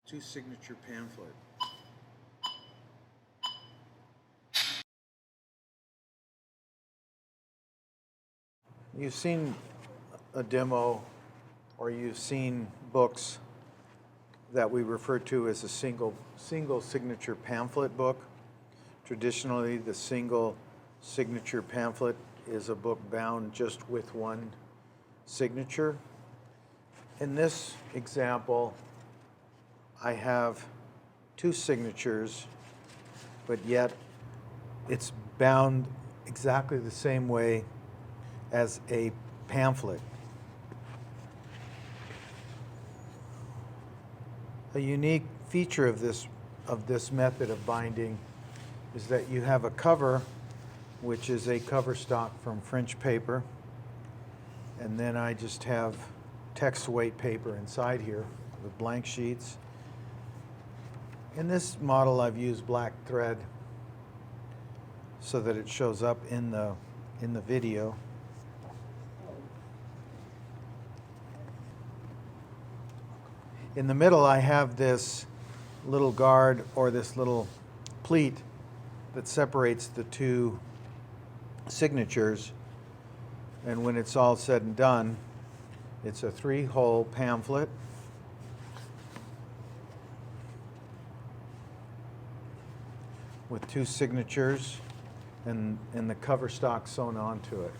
Two-Signature Pamphlet. You've seen a demo or you've seen books that we refer to as a single signature pamphlet book. Traditionally, the single signature pamphlet is a book bound just with one signature. In this example, I have two signatures, but yet it's bound exactly the same way as a pamphlet. A unique feature of this method of binding is that you have a cover, which is a cover stock from French paper, and then I just have text weight paper inside here with blank sheets. In this model, I've used black thread so that it shows up in the video. In the middle, I have this little guard or this little pleat that separates the two signatures. And when it's all said and done, it's a 3-hole pamphlet. With two signatures and the cover stock sewn onto it.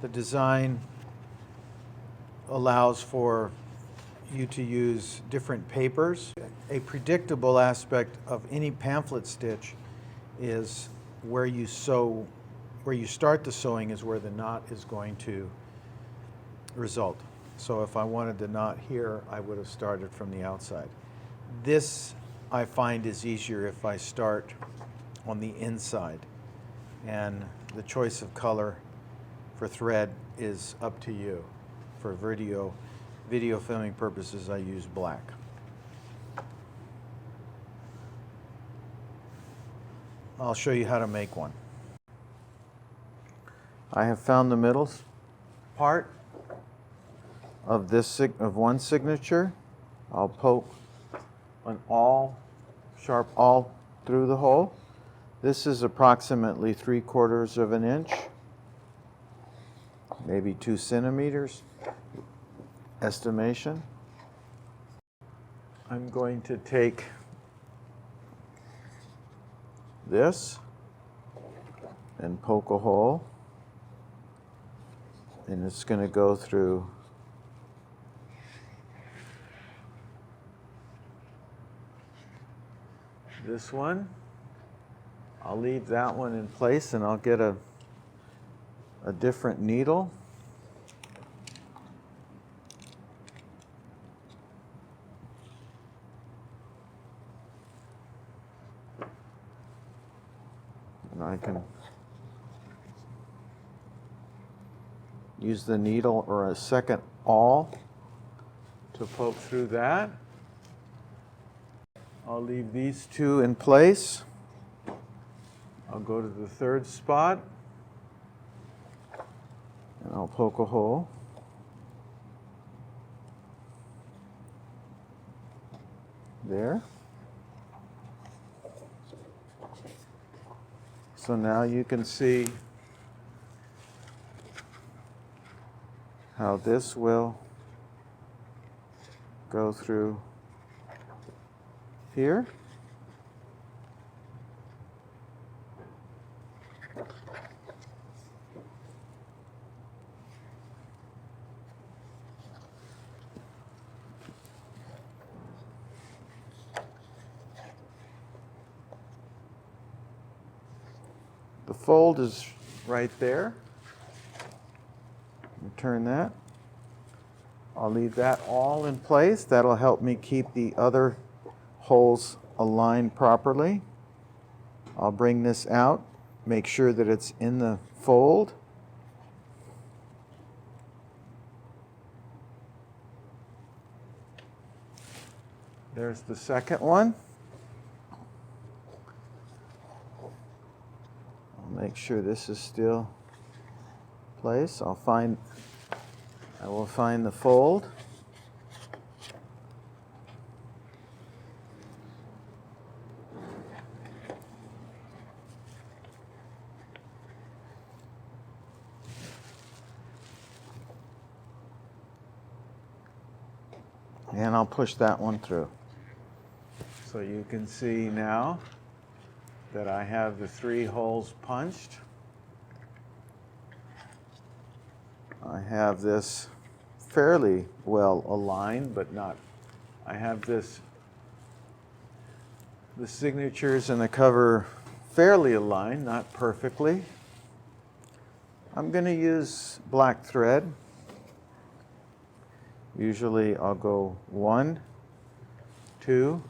The design allows for you to use different papers. A predictable aspect of any pamphlet stitch is where you sew, where you start the sewing is where the knot is going to result. So if I wanted the knot here, I would have started from the outside. This I find is easier if I start on the inside, and the choice of color for thread is up to you. For video filming purposes, I use black. I'll show you how to make one. I have found the middle part of one signature. I'll poke an sharp awl through the hole. This is approximately 3/4 of an inch, maybe 2 centimeters estimation. I'm going to take this and poke a hole, and it's going to go through this one. I'll leave that one in place and I'll get a different needle. And I can use the needle or a second awl to poke through that. I'll leave these two in place. I'll go to the third spot and I'll poke a hole. There. So now you can see how this will go through here. The fold is right there. Turn that. I'll leave that all in place. That'll help me keep the other holes aligned properly. I'll bring this out, make sure that it's in the fold. There's the second one. I'll make sure this is still in place. I will find the fold. And I'll push that one through. So you can see now that I have the 3 holes punched. I have this fairly well aligned, but not. I have the signatures and the cover fairly aligned, not perfectly. I'm going to use black thread. Usually I'll go 1, 2,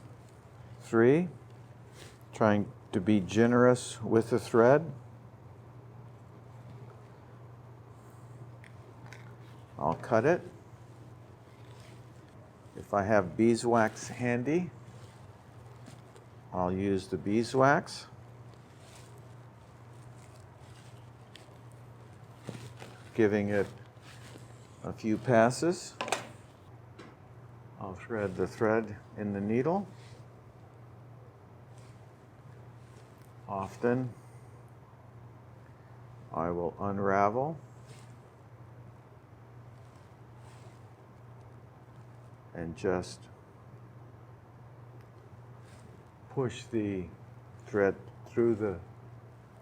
3, trying to be generous with the thread. I'll cut it. If I have beeswax handy, I'll use the beeswax. Giving it a few passes. I'll thread the thread in the needle. Often I will unravel and just push the thread through the,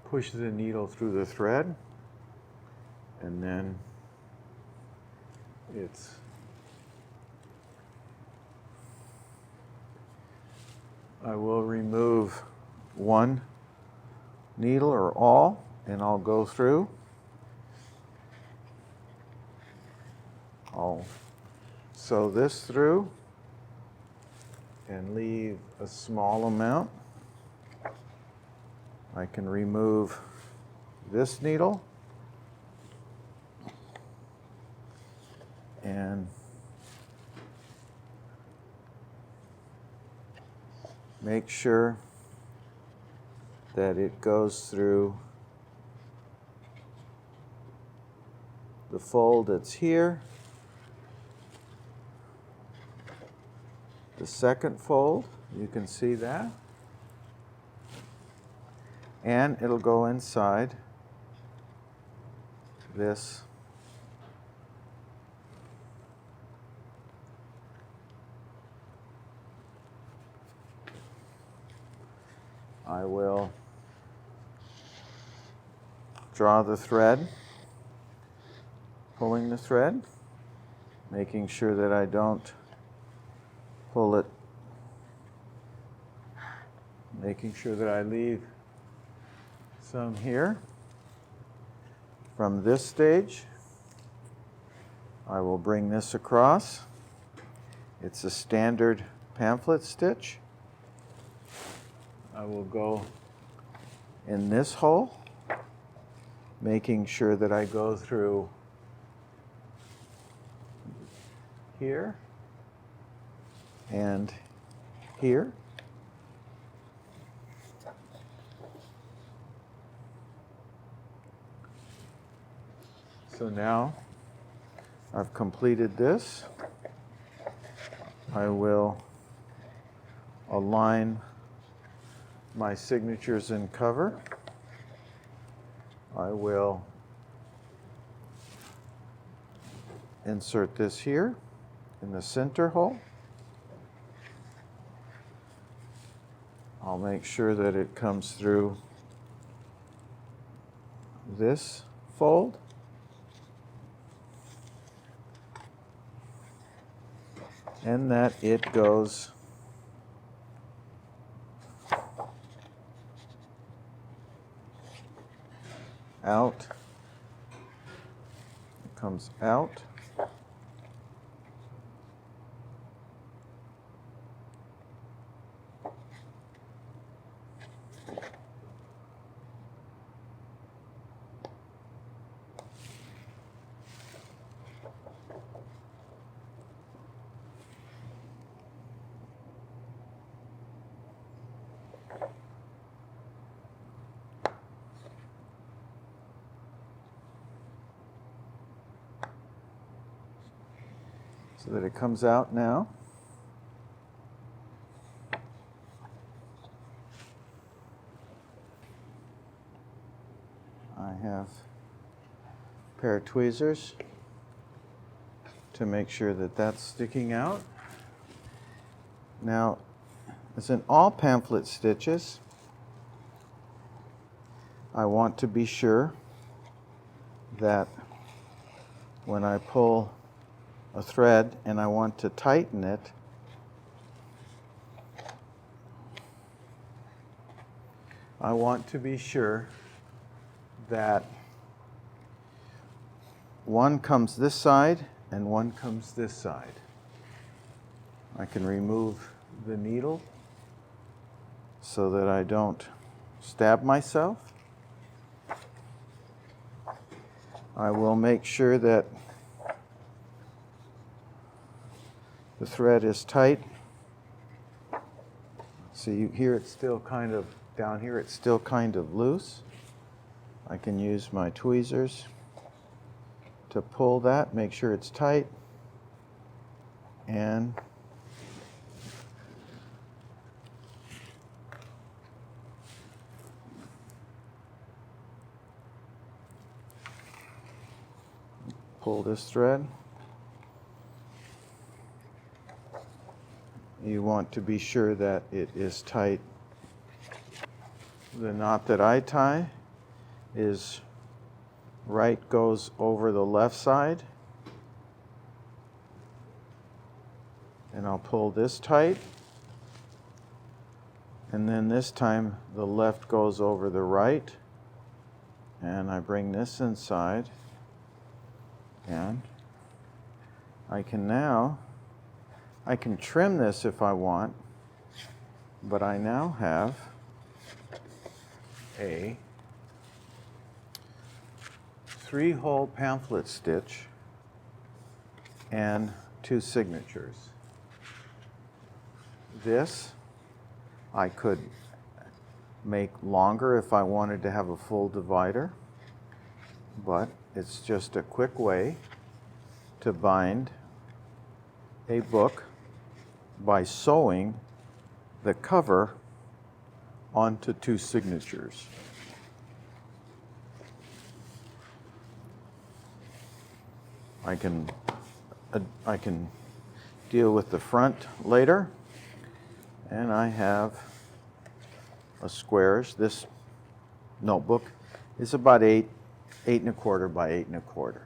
push the needle through the thread, and then I will remove one needle or all, and I'll go through. I'll sew this through and leave a small amount. I can remove this needle and make sure that it goes through the fold that's here, the second fold, you can see that, and it'll go inside this I will draw the thread, pulling the thread, making sure that I don't pull it, making sure that I leave some here. From this stage, I will bring this across. It's a standard pamphlet stitch. I will go in this hole, making sure that I go through here and here. So now I've completed this. I will align my signatures and cover. I will insert this here in the center hole. I'll make sure that it comes through this fold. And that it goes out, it comes out, so that it comes out now. I have a pair of tweezers to make sure that that's sticking out. Now, as in all pamphlet stitches, I want to be sure that when I pull a thread and I want to tighten it, I want to be sure that one comes this side and one comes this side. I can remove the needle so that I don't stab myself. I will make sure that the thread is tight. See, here it's still kind of, down here it's still kind of loose. I can use my tweezers to pull that, make sure it's tight, and pull this thread. You want to be sure that it is tight. The knot that I tie is right goes over the left side, and I'll pull this tight, and then this time the left goes over the right, and I bring this inside, and I can trim this if I want, but I now have a 3-hole pamphlet stitch and 2 signatures. This I could make longer if I wanted to have a full divider, but it's just a quick way to bind a book by sewing the cover onto 2 signatures. I can deal with the front later, and I have a squares. This notebook is about 8 1/4 by 8 1/4.